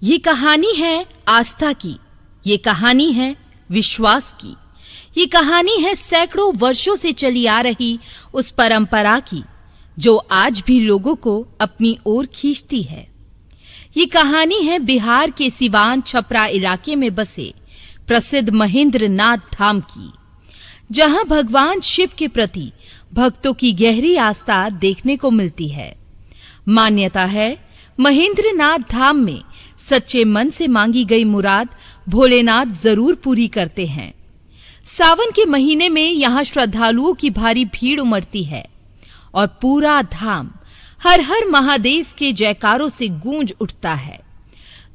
ये कहानी है आस्था की, ये कहानी है विश्वास की, ये कहानी है सैकड़ों वर्षों से चली आ रही उस परंपरा की जो आज भी लोगों को अपनी ओर खींचती है। ये कहानी है बिहार के सिवान छपरा इलाके में बसे प्रसिद्ध महेंद्र नाथ धाम की, जहां भगवान शिव के प्रति भक्तों की गहरी आस्था देखने को मिलती है। मान्यता है महेंद्र नाथ धाम में सच्चे मन से मांगी गई मुराद भोलेनाथ जरूर पूरी करते हैं। सावन के महीने में यहाँ श्रद्धालुओं की भारी भीड़ उमड़ती है और पूरा धाम हर हर महादेव के जयकारों से गूंज उठता है।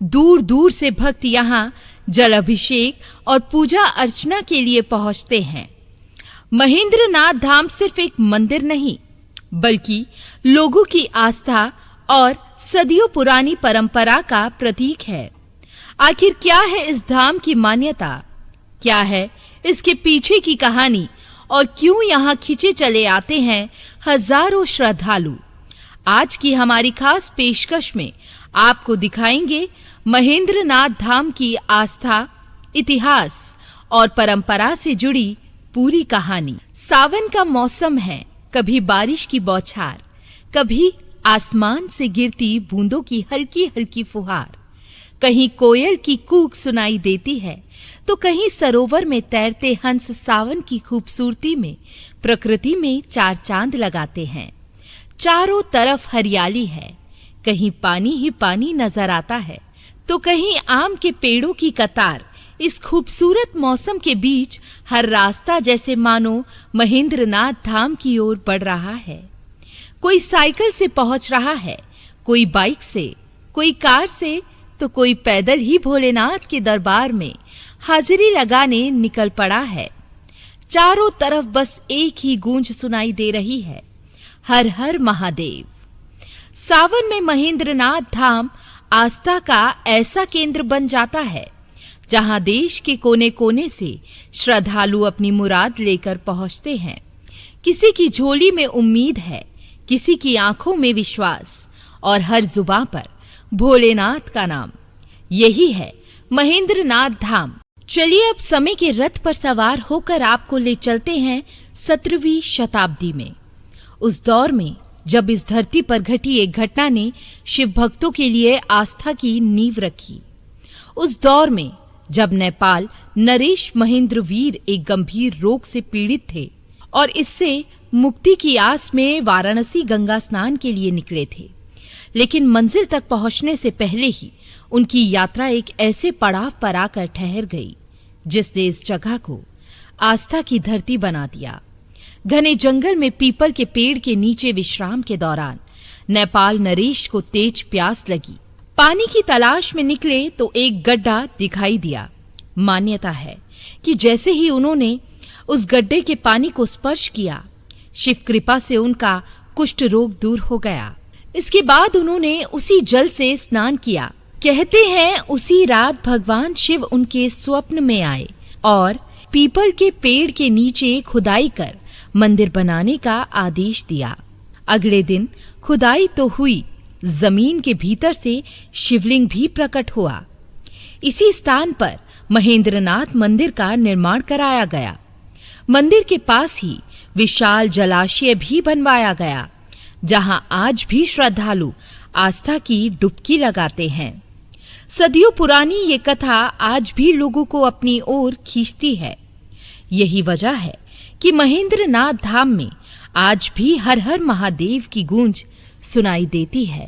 दूर दूर से भक्त यहाँ जल अभिषेक और पूजा अर्चना के लिए पहुंचते हैं। महेंद्र नाथ धाम सिर्फ एक मंदिर नहीं, बल्कि लोगों की आस्था और सदियों पुरानी परंपरा का प्रतीक है। आखिर क्या है इस धाम की मान्यता, क्या है इसके पीछे की कहानी और क्यों यहाँ खिंचे चले आते हैं हजारों श्रद्धालु। आज की हमारी खास पेशकश में आपको दिखाएंगे महेंद्र नाथ धाम की आस्था, इतिहास और परंपरा से जुड़ी पूरी कहानी। सावन का मौसम है, कभी बारिश की बौछार, कभी आसमान से गिरती बूंदों की हल्की हल्की फुहार, कहीं कोयल की कूक सुनाई देती है तो कहीं सरोवर में तैरते हंस सावन की खूबसूरती में प्रकृति में चार चांद लगाते हैं। चारों तरफ हरियाली है, कहीं पानी ही पानी नजर आता है तो कहीं आम के पेड़ों की कतार। इस खूबसूरत मौसम के बीच हर रास्ता जैसे मानो महेंद्र नाथ धाम की ओर बढ़ रहा है। कोई साइकिल से पहुंच रहा है, कोई बाइक से, कोई कार से तो कोई पैदल ही भोलेनाथ के दरबार में हाजिरी लगाने निकल पड़ा है। चारों तरफ बस एक ही गूंज सुनाई दे रही है, हर हर महादेव। सावन में महेंद्र नाथ धाम आस्था का ऐसा केंद्र बन जाता है जहां देश के कोने कोने से श्रद्धालु अपनी मुराद लेकर पहुंचते हैं। किसी की झोली में उम्मीद है, किसी की आंखों में विश्वास और हर जुबां पर भोलेनाथ का नाम। यही है महेंद्र नाथ धाम। चलिए अब समय के रथ पर सवार होकर आपको ले चलते हैं 17वीं शताब्दी में, उस दौर में जब इस धरती पर घटी एक घटना ने शिव भक्तों के लिए आस्था की नींव रखी। उस दौर में जब नेपाल नरेश महेंद्र वीर एक गंभीर रोग से पीड़ित थे और इससे मुक्ति की आस में वाराणसी गंगा स्नान के लिए निकले थे, लेकिन मंजिल तक पहुंचने से पहले ही उनकी यात्रा एक ऐसे पड़ाव पर आकर ठहर गई जिसने इस जगह को आस्था की धरती बना दिया। घने जंगल में पीपल के पेड़ के नीचे विश्राम के दौरान नेपाल नरेश को तेज प्यास लगी। पानी की तलाश में निकले तो एक गड्ढा दिखाई दिया। मान्यता है कि जैसे ही उन्होंने उस गड्ढे के पानी को स्पर्श किया, शिव कृपा से उनका कुष्ठ रोग दूर हो गया। इसके बाद उन्होंने उसी जल से स्नान किया। कहते हैं उसी रात भगवान शिव उनके स्वप्न में आए और पीपल के पेड़ के नीचे खुदाई कर मंदिर बनाने का आदेश दिया। अगले दिन खुदाई तो हुई, जमीन के भीतर से शिवलिंग भी प्रकट हुआ। इसी स्थान पर महेंद्रनाथ मंदिर का निर्माण कराया गया। मंदिर के पास ही विशाल जलाशय भी बनवाया गया, जहां आज भी श्रद्धालु आस्था की डुबकी लगाते हैं। सदियों पुरानी ये कथा आज भी लोगों को अपनी ओर खींचती है। यही वजह है कि महेंद्र नाथ धाम में आज भी हर हर महादेव की गूंज सुनाई देती है।